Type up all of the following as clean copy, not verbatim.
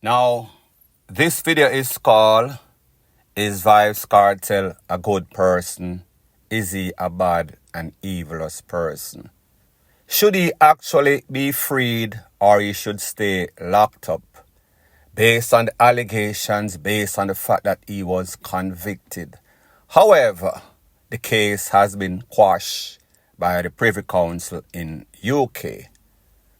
Now, this video is called, Is VYBZ-KARTEL a good person? Is he a bad and evilous person? Should he actually be freed or he should stay locked up? Based on the allegations, based on the fact that he was convicted. However, the case has been quashed by the Privy Council in UK.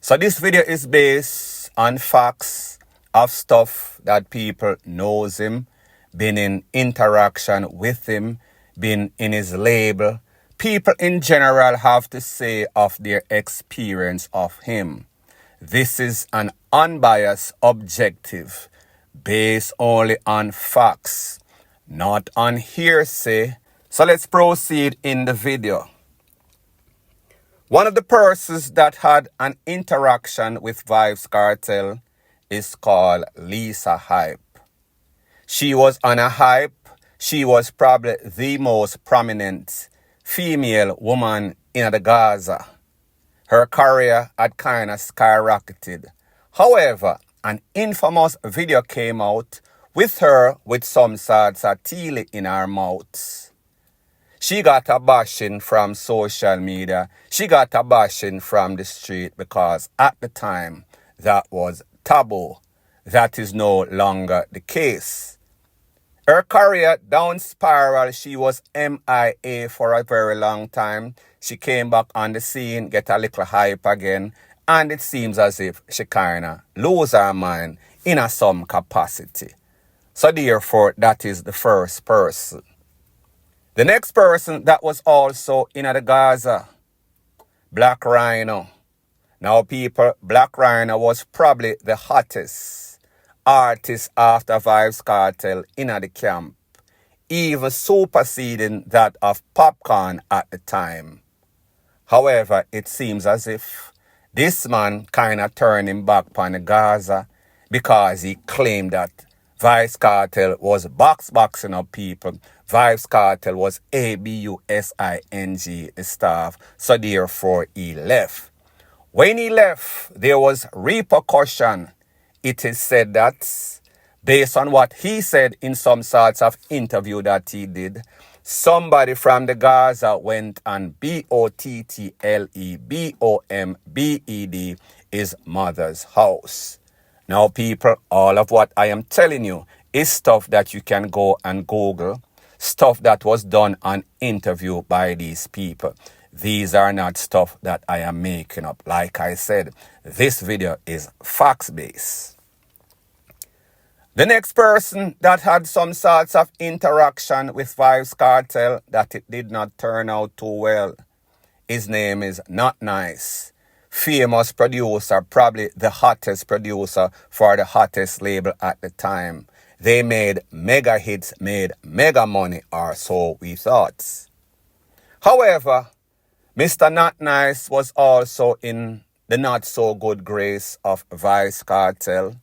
So this video is based on facts of stuff that people knows him, been in interaction with him, been in his label. People in general have to say of their experience of him. This is an unbiased objective based only on facts, not on hearsay. So let's proceed in the video. One of the persons that had an interaction with VYBZ-KARTEL is called Lisa Hype. She was on a hype. She was probably the most prominent female woman in the Gaza. Her career had kind of skyrocketed. However, an infamous video came out with her with some sorts of tea in her mouth. She got a bashing from social media. She got a bashing from the street because at the time that was taboo. That is no longer the case. Her career down spiral. She was MIA for a very long time. She came back on the scene, get a little hype again, and it seems as if she kind of lose her mind in some capacity. So therefore, that is the first person. The next person that was also in the Gaza, Black Rhino. Now people, Black Rhino was probably the hottest artist after VYBZ-KARTEL in the camp, even superseding that of Popcorn at the time. However, it seems as if this man kind of turned him back on the Gaza because he claimed that VYBZ-KARTEL was boxing up people. VYBZ-KARTEL was ABUSING, the staff. So therefore, he left. When he left, there was repercussion. It is said that, based on what he said in some sorts of interview that he did, somebody from the Gaza went on BOTTLEBOMBED, his mother's house. Now, people, all of what I am telling you is stuff that you can go and Google, stuff that was done on interview by these people. These are not stuff that I am making up. Like I said, this video is facts-based. The next person that had some sorts of interaction with VYBZ-KARTEL that it did not turn out too well, his name is Not Nice. Famous producer, probably the hottest producer for the hottest label at the time. They made mega hits, made mega money, or so we thought. However, Mr. Not Nice was also in the not so good grace of VYBZ-KARTEL.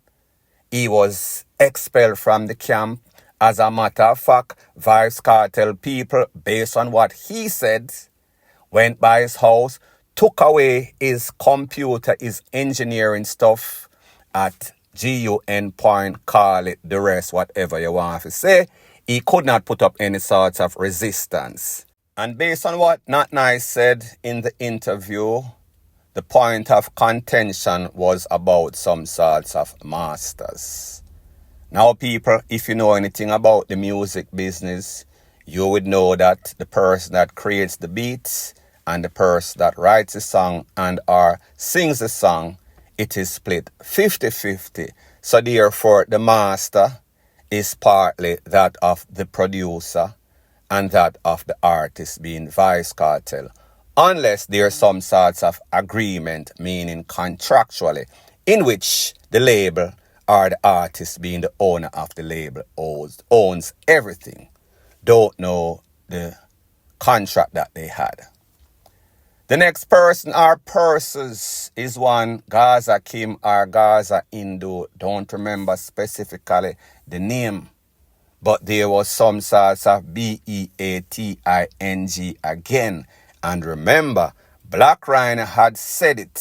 He was expelled from the camp. As a matter of fact, VYBZ-KARTEL people, based on what he said, went by his house, took away his computer, his engineering stuff at GUN point, call it the rest, whatever you want to say. He could not put up any sort of resistance. And based on what Not Nice said in the interview, the point of contention was about some sorts of masters. Now, people, if you know anything about the music business, you would know that the person that creates the beats and the person that writes the song and or sings the song, it is split 50-50. So therefore, the master is partly that of the producer and that of the artist, being VYBZ-KARTEL. Unless there's some sorts of agreement, meaning contractually, in which the label or the artist, being the owner of the label, owns everything. Don't know the contract that they had. The next person or persons is one Gaza Kim or Gaza Hindu. Don't remember specifically the name. But there was some sorts of BEATING again. And remember, Black Rhino had said it.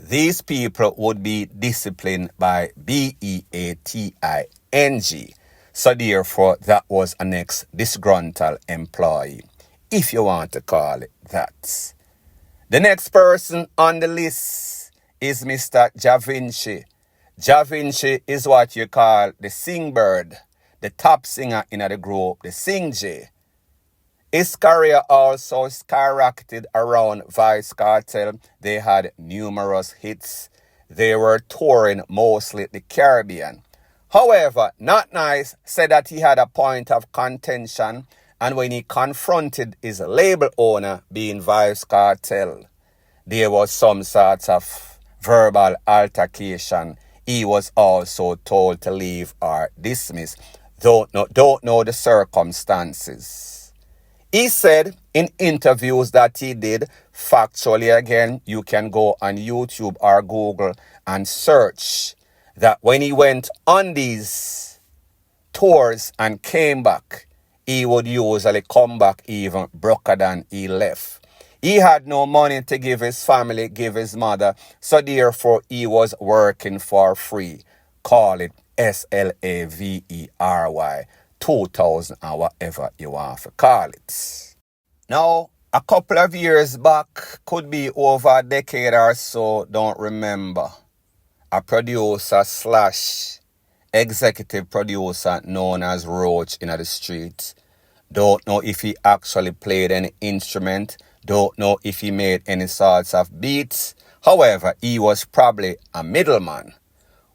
these people would be disciplined by BEATING. So therefore, that was an ex-disgruntled employee, if you want to call it that. The next person on the list is Mr. Ja Vinci. Ja Vinci is what you call the singbird, the top singer in the group, the Sing J. His career also skyrocketed around VYBZ-KARTEL. They had numerous hits. They were touring mostly the Caribbean. However, Not Nice said that he had a point of contention, and when he confronted his label owner, being VYBZ-KARTEL, there was some sort of verbal altercation. He was also told to leave or dismiss. Don't know the circumstances. He said in interviews that he did, factually again, you can go on YouTube or Google and search, that when he went on these tours and came back, he would usually come back even broker than he left. He had no money to give his family, give his mother, so therefore he was working for free. Call it SLAVERY, 2000 or whatever you want to call it. Now, a couple of years back, could be over a decade or so, don't remember, a producer slash executive producer known as Roach in the street. Don't know if he actually played any instrument. Don't know if he made any sorts of beats. However, he was probably a middleman.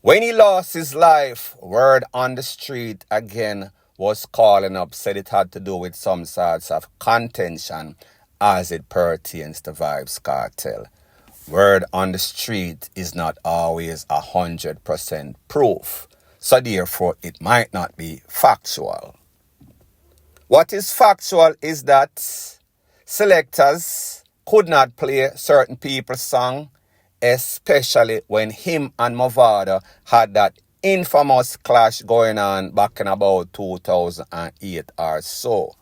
When he lost his life, word on the street again was calling up, said it had to do with some sorts of contention as it pertains to VYBZ-KARTEL. Word on the street is not always 100% proof, so therefore it might not be factual. What is factual is that selectors could not play certain people's song, especially when him and Movado had that infamous clash going on back in about 2008 or so.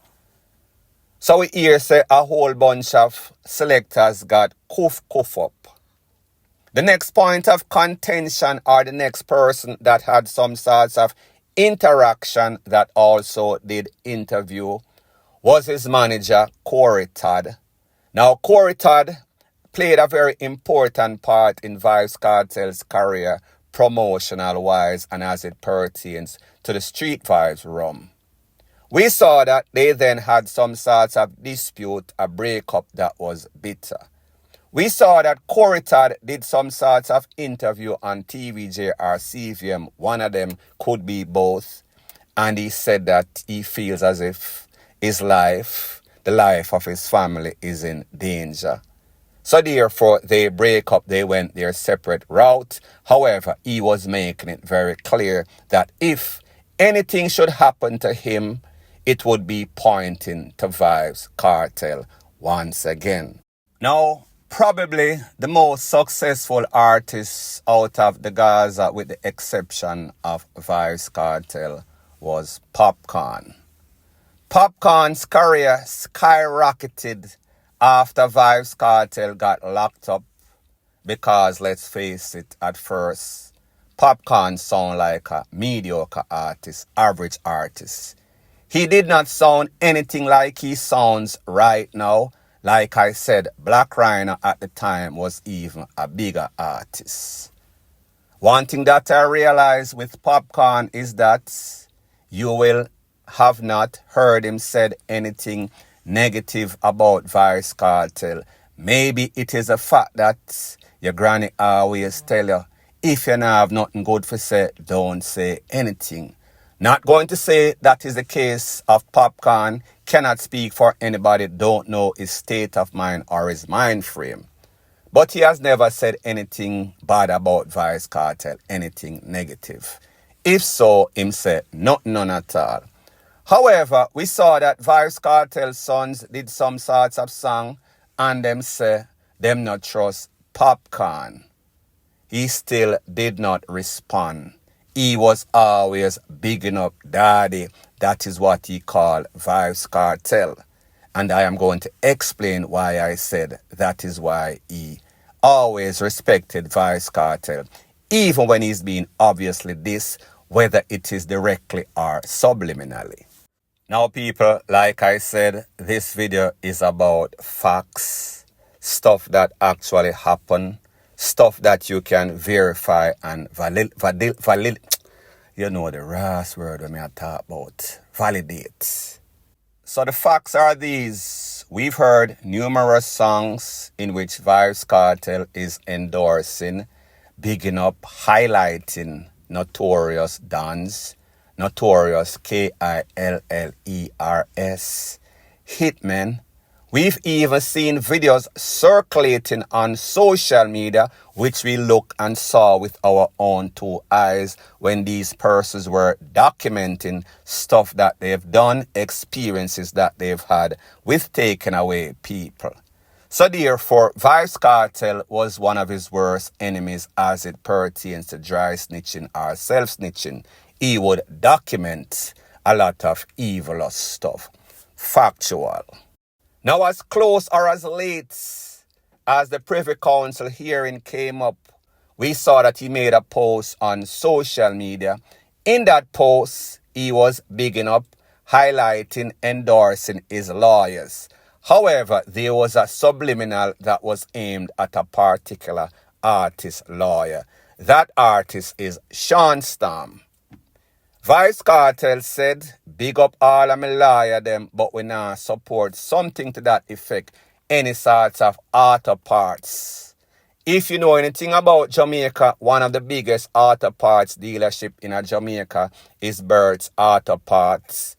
So we hear say a whole bunch of selectors got cuff up. The next point of contention, or the next person that had some sorts of interaction that also did interview, was his manager, Corey Todd. Now, Corey Todd played a very important part in VYBZ-KARTEL's career, promotional-wise, and as it pertains to the Street Vibes rum. We saw that they then had some sorts of dispute, a breakup that was bitter. We saw that Corey Todd did some sorts of interview on TVJ or CVM. One of them could be both. And he said that he feels as if his life, the life of his family, is in danger. So therefore, they break up, they went their separate route. However, he was making it very clear that if anything should happen to him, it would be pointing to VYBZ-KARTEL once again. Now, probably the most successful artist out of the Gaza, with the exception of VYBZ-KARTEL, was Popcorn. Popcorn's career skyrocketed after VYBZ-KARTEL got locked up because, let's face it, at first, Popcorn sounded like a mediocre artist, average artist. He did not sound anything like he sounds right now. Like I said, Black Rhino at the time was even a bigger artist. One thing that I realized with Popcorn is that you will have not heard him said anything negative about VYBZ-KARTEL. Maybe it is a fact that your granny always tell you, if you don't have nothing good to say, don't say anything. Not going to say that is the case of Popcorn. Cannot speak for anybody, don't know his state of mind or his mind frame. But he has never said anything bad about VYBZ-KARTEL, anything negative. If so, him say none at all. However, we saw that VYBZ-KARTEL's sons did some sorts of song and them say them not trust Popcorn. He still did not respond. He was always bigging up Daddy. That is what he called VYBZ-KARTEL. And I am going to explain why I said that is why he always respected VYBZ-KARTEL, even when he's being obviously dissed, whether it is directly or subliminally. Now people, like I said, this video is about facts, stuff that actually happened, stuff that you can verify and you know the last word when I talk about, validate. So the facts are these. We've heard numerous songs in which VYBZ-KARTEL is endorsing, bigging up, highlighting notorious dons, notorious Killers, hitmen. We've even seen videos circulating on social media, which we look and saw with our own two eyes when these persons were documenting stuff that they've done, experiences that they've had with taking away people. So therefore, VYBZ-KARTEL was one of his worst enemies as it pertains to dry snitching or self-snitching. He would document a lot of evil stuff. Factual. Now, as close or as late as the Privy Council hearing came up, we saw that he made a post on social media. In that post, he was bigging up, highlighting, endorsing his lawyers. However, there was a subliminal that was aimed at a particular artist lawyer. That artist is Sean Storm. VYBZ-KARTEL said, big up all of my lawyer them, but we now support something to that effect, any sorts of auto parts. If you know anything about Jamaica, one of the biggest auto parts dealership in Jamaica is Bert's Auto Parts.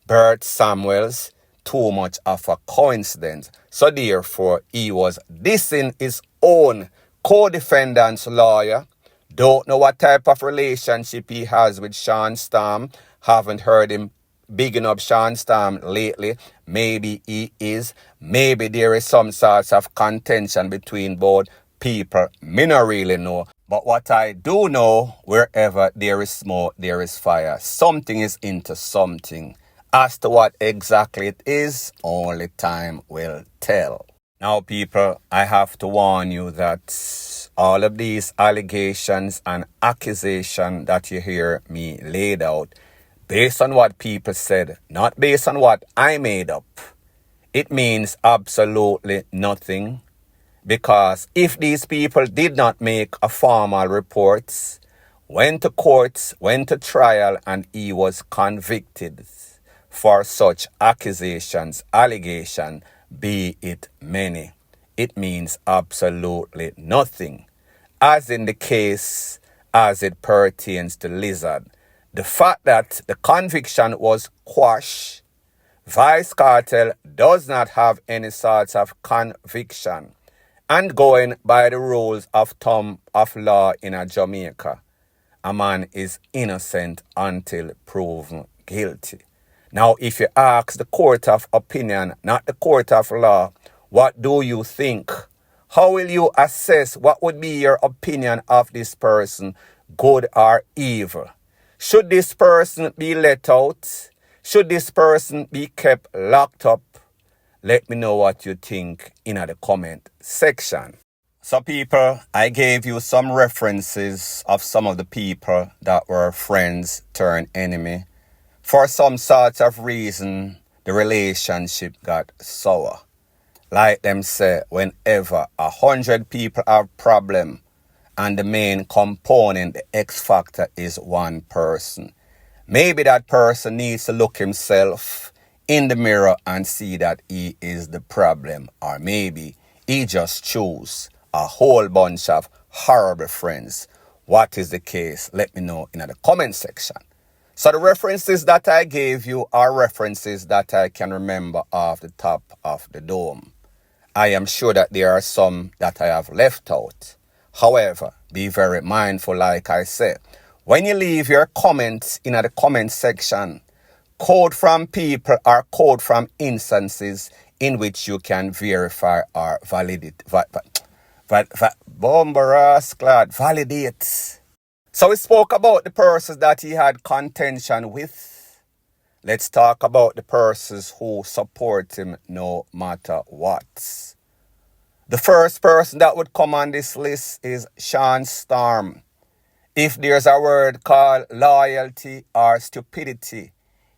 Bert Samuels, too much of a coincidence. So therefore, he was dissing his own co-defendant's lawyer. Don't know what type of relationship he has with Sean Storm. Haven't heard him bigging up Sean Storm lately. Maybe he is. Maybe there is some sorts of contention between both people. Me not really know. But what I do know, wherever there is smoke, there is fire. Something is into something. As to what exactly it is, only time will tell. Now, people, I have to warn you that all of these allegations and accusations that you hear me laid out, based on what people said, not based on what I made up, it means absolutely nothing. Because if these people did not make a formal report, went to courts, went to trial, and he was convicted for such accusations, allegation, be it many, it means absolutely nothing. As in the case as it pertains to Lizard, the fact that the conviction was quashed, VYBZ-KARTEL does not have any sort of conviction. And going by the rules of thumb of law in Jamaica, a man is innocent until proven guilty. Now, if you ask the court of opinion, not the court of law, what do you think? How will you assess what would be your opinion of this person, good or evil? Should this person be let out? Should this person be kept locked up? Let me know what you think in the comment section. So people, I gave you some references of some of the people that were friends turned enemy. For some sort of reason, the relationship got sour. Like them say, whenever 100 people have problem and the main component, the X factor, is one person, maybe that person needs to look himself in the mirror and see that he is the problem. Or maybe he just chose a whole bunch of horrible friends. What is the case? Let me know in the comment section. So the references that I gave you are references that I can remember off the top of the dome. I am sure that there are some that I have left out. However, be very mindful, like I said. When you leave your comments in the comment section, quote from people or quote from instances in which you can verify or validate. Validate. So we spoke about the persons that he had contention with. Let's talk about the persons who support him no matter what. The first person that would come on this list is Sean Storm. If there's a word called loyalty or stupidity,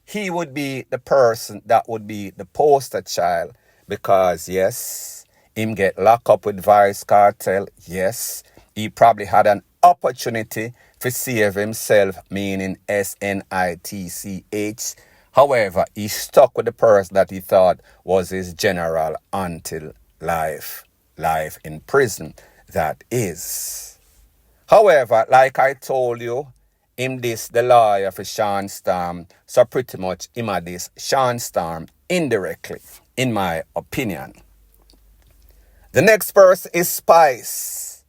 he would be the person that would be the poster child because, yes, him get locked up with VYBZ-KARTEL. Yes, he probably had an opportunity to save himself, meaning SNITCH. However, he stuck with the person that he thought was his general until life in prison, that is. However, like I told you, him this the lawyer for Sean Storm, so pretty much him a this Sean Storm indirectly, in my opinion. The next person is Spice.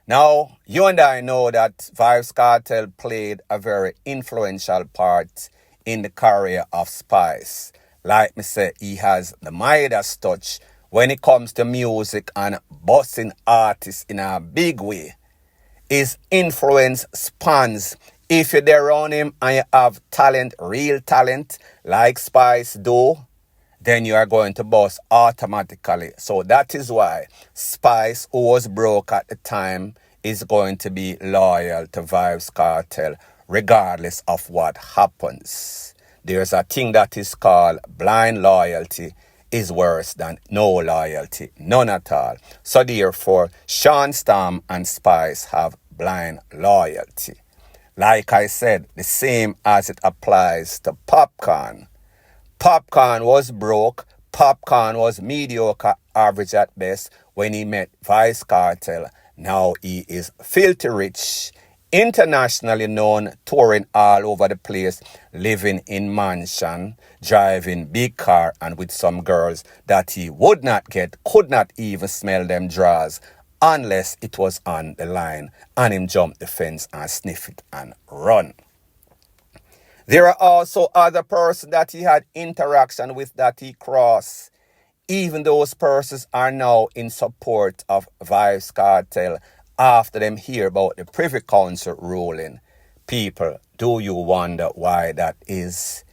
Now, you and I know that VYBZ-KARTEL played a very influential part in the career of Spice. Like me say, he has the Midas touch when it comes to music and busting artists in a big way. His influence spans. If you're there around him and you have talent, real talent, like Spice do, then you are going to bust automatically. So that is why Spice, who was broke at the time, is going to be loyal to VYBZ-KARTEL regardless of what happens. There's a thing that is called blind loyalty is worse than no loyalty, none at all. So therefore, Sean Storm and Spice have blind loyalty. Like I said, the same as it applies to Popcorn. Popcorn was broke. Popcorn was mediocre, average at best when he met VYBZ-KARTEL. Now he is filthy rich, internationally known, touring all over the place, living in mansion, driving big car, and with some girls that he would not get, could not even smell them drawers unless it was on the line, and him jump the fence and sniff it and run. There are also other persons that he had interaction with that he crossed. Even those persons are now in support of VYBZ-KARTEL after them hear about the Privy Council ruling. People, do you wonder why that is?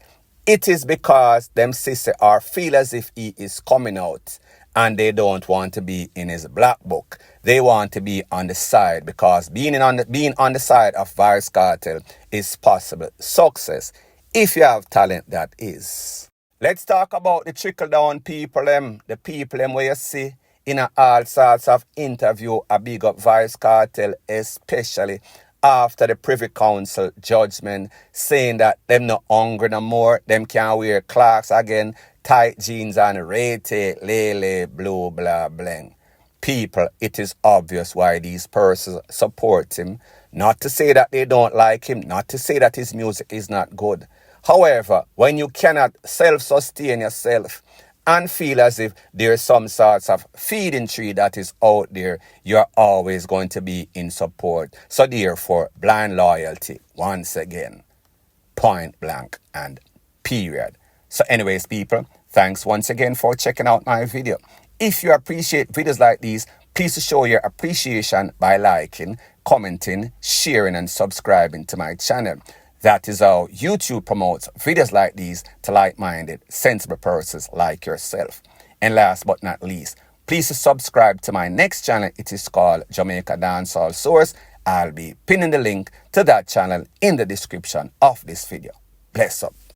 It is because them sister or feel as if he is coming out and they don't want to be in his black book. They want to be on the side because being on the side of VYBZ-KARTEL is possible success if you have talent, that is. Let's talk about the trickle-down people, the people where you see in all sorts of interview a big up VYBZ-KARTEL, especially after the Privy Council judgment saying that them not hungry no more, them can't wear clocks again, tight jeans and rate, lele, blue, blah, bling. People, it is obvious why these persons support him. Not to say that they don't like him, not to say that his music is not good. However, when you cannot self-sustain yourself and feel as if there's some sorts of feeding tree that is out there, you're always going to be in support. So therefore, blind loyalty, once again, point blank and period. So anyways, people, thanks once again for checking out my video. If you appreciate videos like these, please show your appreciation by liking, commenting, sharing, and subscribing to my channel. That is how YouTube promotes videos like these to like-minded, sensible persons like yourself. And last but not least, please subscribe to my next channel. It is called Jamaica Dancehall Source. I'll be pinning the link to that channel in the description of this video. Bless up.